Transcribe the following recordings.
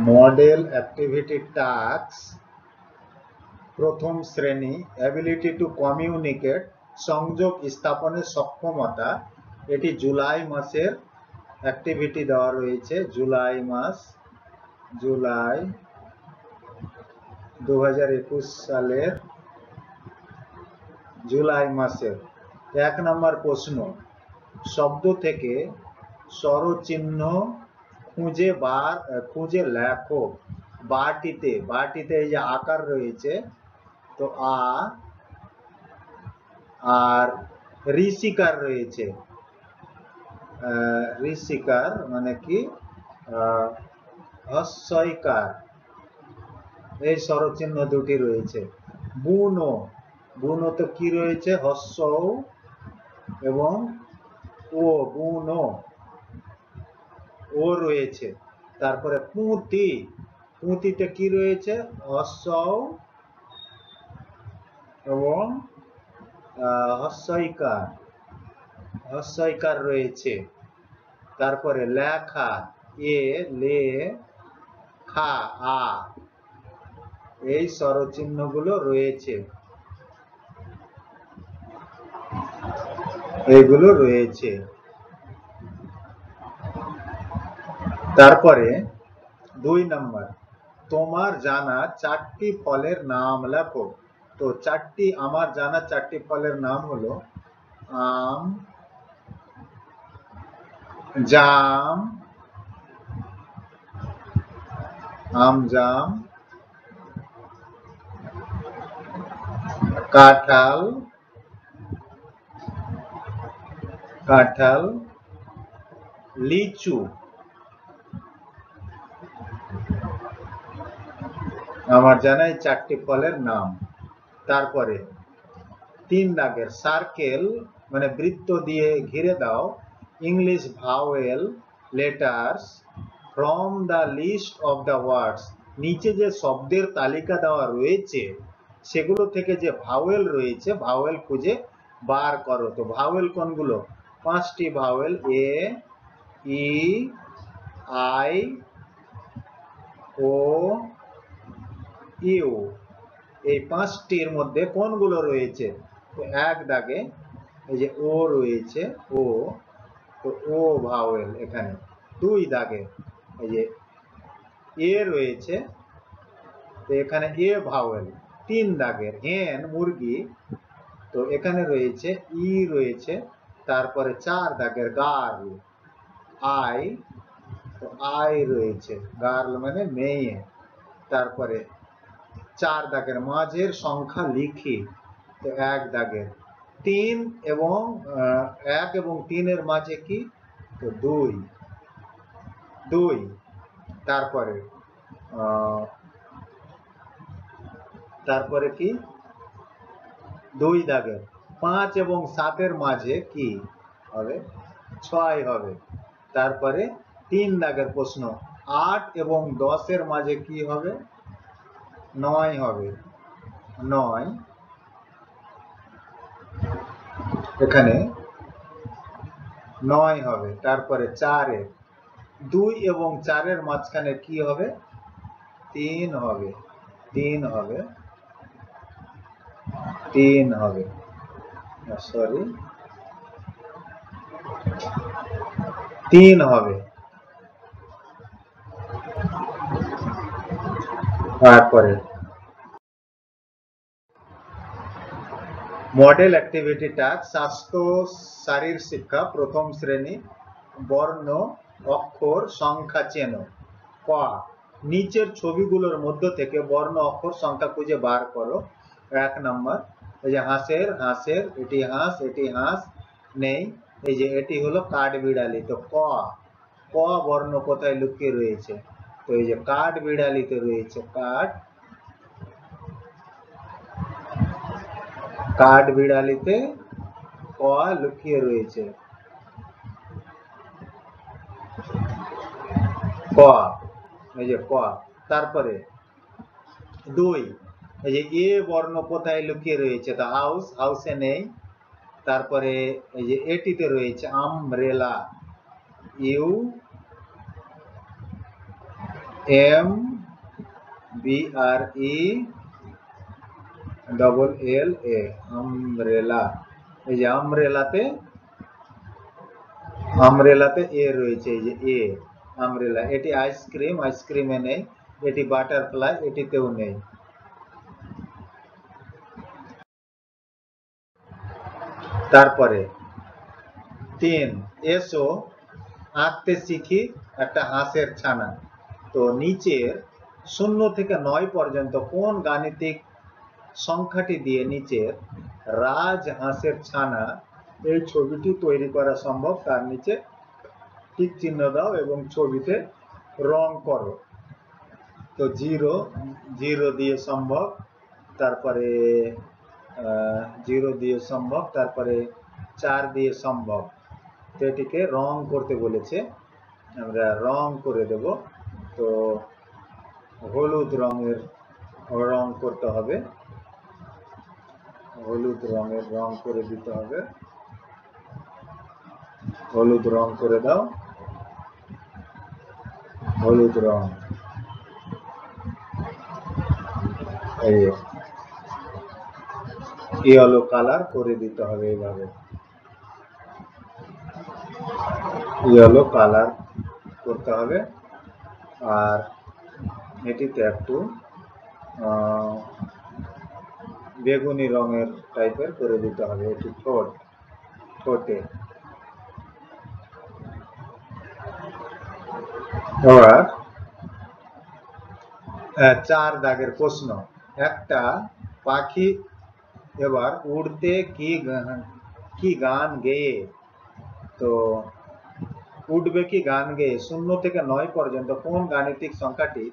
Model activity task প্রথম শ্রেণী ability to communicate সংযোগ স্থাপনের সক্ষমতা। এটি জুলাই মাসের অ্যাক্টিভিটি দেওয়া রয়েছে। জুলাই 2021 সালের জুলাই মাসের 1 নম্বর প্রশ্ন, শব্দ থেকে স্বরচিহ্ন খুঁজে লেখো। বাটিতে এই যে আকার রয়েছে, তো আ আর ঋষিকার রয়েছে। ঋষিকার মানে কি হস্যইকার, এই স্বরচিহ্ন দুটি রয়েছে। বুনো তো কি রয়েছে, হস্য এবং ও, বুনো ও রয়েছে। তারপরে পুঁতিতে কি রয়েছে, হস্য এবং হস্যইকার রয়েছে। তারপরে লেখা লে খা আ, এই স্বরচিহ্নগুলো রয়েছে, এইগুলো রয়েছে। তারপরে 2 নম্বর, তোমার জানা 4টি ফলের নাম লেখো। তো আমার জানা 4টি ফলের নাম হলো আম, জাম, কাঁঠাল, লিচু। আমার জানা এই 4টি ফলের নাম। তারপরে 3 দাগের সার্কেল মানে বৃত্ত দিয়ে ঘিরে দাও English vowel letters from the list of the words. নিচে যে শব্দের তালিকা দেওয়া রয়েছে সেগুলো থেকে যে ভাওয়েল রয়েছে, ভাওয়েল খুঁজে বার করো। তো ভাওয়েল কোনগুলো, 5টি vowel, A, E, I, O, U. এই 5টির মধ্যে কোনগুলো রয়েছে, তো 1 দাগে এই যে ও রয়েছে, ও, তো ও ভাওয়েল এখানে। 2 দাগে এই যে এ রয়েছে, তো এখানে এ ভাওয়েল। 3 দাগের হেন মুরগি, তো এখানে রয়েছে ই রয়েছে। তারপরে 4 দাগের গার্ল আই, তো আই রয়েছে, গার্ল মানে মেয়ে। তারপরে 4 দাগের মাঝের সংখ্যা লিখি, তো 1 দাগের 3 এবং 1 এবং 3 এর মাঝে কি, তো 2। তারপরে কি 2 দাগের 5 এবং 7 এর মাঝে কি হবে, 6 হবে। তারপরে 3 দাগের প্রশ্ন, 8 এবং 10 এর মাঝে কি হবে, 9 হবে, 9 এখানে 9 হবে। তারপরে 2 এবং 4 এর মাঝখানে কি হবে, 3 হবে, 3 হবে, সরি 3 হবে। তারপরে মডেল অ্যাক্টিভিটি টাস্ক স্বাস্থ্য শারীর শিক্ষা প্রথম শ্রেণী বর্ণ অক্ষর সংখ্যা চেনো। ক, নিচের ছবিগুলোর মধ্য থেকে বর্ণ অক্ষর সংখ্যা খুঁজে বার করো। 1 নম্বর, এই যে হাঁসের এটি হাঁস নেই। এই যে এটি হলো কাঠবিড়ালি, তো ক বর্ণ কোথায় লুকিয়ে রয়েছে, তো এই যে কাঠবিড়ালিতে রয়েছে, কাঠবিড়ালিতে ক লুকিয়ে রয়েছে, ক, এই যে ক। তারপরে 2, এই যে এ বর্ণ কোথায় লুকিয়ে রয়েছে, তো হাউসে নেই। তারপরে এই যে এটিতে রয়েছে আমব্রেলা, ইউ AMBRELLA, আমব্রেলা। এই যে আমব্রেলাতে এ রয়েছে, এই যে এ আমব্রেলা। এটি আইসক্রিমে নেই। এটি বাটারফ্লাই, এটিতেও নেই। তারপরে 3, এসো আঁকতে শিখি একটা হাঁসের ছানা। তো নিচের 0 থেকে 9 পর্যন্ত কোন গাণিতিক সংখ্যাটি দিয়ে নিচের রাজ হাঁসের ছানা এই ছবিটি তৈরি করা সম্ভব, তার নিচে টিক চিহ্ন দাও এবং ছবিতে রং করো। তো 0 দিয়ে সম্ভব, তারপরে 0 দিয়ে সম্ভব, তারপরে 4 দিয়ে সম্ভব। তো এটিকে রং করতে বলেছে, আমরা রং করে দেব। তো হলুদ রঙের রং করতে হবে, হলুদ রঙের রং করে দিতে হবে। হলুদ রং করে দাও, হলুদ রং। এই ইয়েলো কালার করে দিতে হবে, এইভাবে ইয়েলো কালার করতে হবে। আর এটিতে একটু বেগুনি রঙের টাইপের করে দিতে হবে। এটি ঠোঁটে। এবার 4 দাগের প্রশ্ন। একটা পাখি এবার উড়তে কি গান গেয়ে, তো উঠবে কি গান গেয়ে 0 থেকে 9 পর্যন্ত কোন গাণিতিক সংখ্যাটি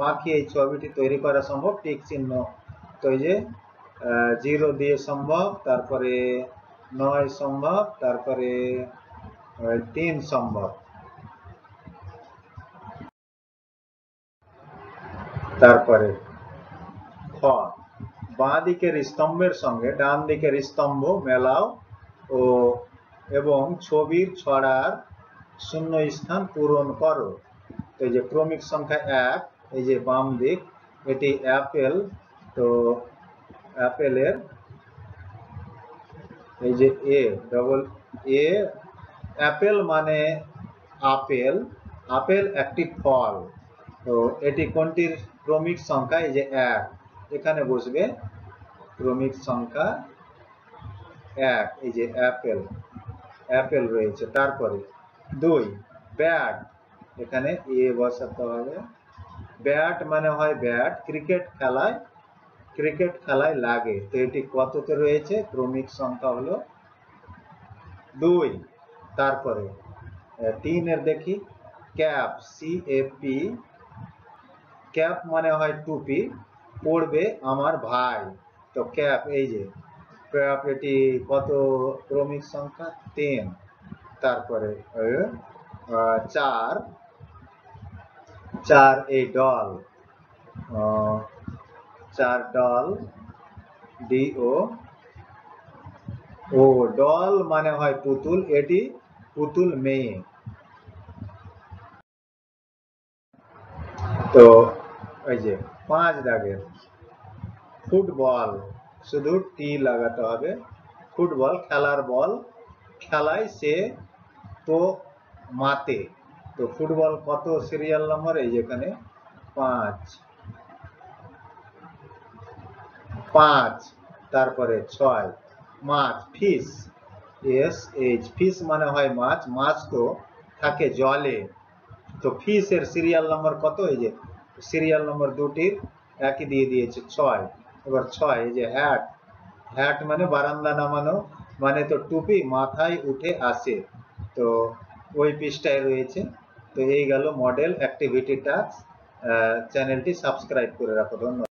পাখি এই ছবিটি তৈরি করা সম্ভব, টিক চিহ্ন। তো এই যে 0 দিয়ে সম্ভব, তারপরে 9 সম্ভব, তারপরে 3 সম্ভব। তারপরে খ, বাঁ দিকের স্তম্ভের সঙ্গে ডান দিকের স্তম্ভ মেলাও এবং ছবির ছড়ার শূন্য স্থান পূরণ করো। তো এই যে ক্রমিক সংখ্যা 1, এই যে বাম দিক, এটি অ্যাপেল। তো অ্যাপেলের এই যে এ, অ্যাপেল মানে আপেল, আপেল একটি ফল। তো এটি কোনটির ক্রমিক সংখ্যা, এই যে 1, এখানে বসবে ক্রমিক সংখ্যা 1, এই যে অ্যাপেল রয়েছে। তারপরে 2, ব্যাট, এখানে এ বসাতে হবে। ব্যাট মানে হয় ব্যাট, ক্রিকেট খেলায় লাগে। তো এটি কততে রয়েছে, ক্রমিক সংখ্যা হলো 2। তারপরে 3 এর দেখি, ক্যাপ, CAP, ক্যাপ মানে হয় টুপি, পড়বে আমার ভাই। তো ক্যাপ, এই যে ক্যাপ, এটি কত ক্রমিক সংখ্যা, 3। তারপরে 4, এই ডল, 4 ডল, DO, ডল মানে হয় পুতুল, এটি পুতুল মেয়ে। তো এই যে 5 দাগের ফুটবল, শুধু টি লাগাতে হবে। ফুটবল খেলার বল, খেলায় সে তো মাতে। তো ফুটবল কত সিরিয়াল নম্বর, এই যেখানে 5। তারপরে 6, মাছ, ফিশ, ফিশ মানে হয় মাছ, মাছ তো থাকে জলে। তো ফিশ এর সিরিয়াল নম্বর কত, এই যে সিরিয়াল নম্বর দুটির একই দিয়ে দিয়েছে, 6। এবার 6, এই যে হ্যাট মানে বারান্দা নামানো, মানে তো টুপি মাথায় উঠে আসে। তো ওই পৃষ্ঠায় রয়েছে। তো এই গেল মডেল অ্যাক্টিভিটি টাস্ক। চ্যানেলটি সাবস্ক্রাইব করে রাখো। ধন্যবাদ।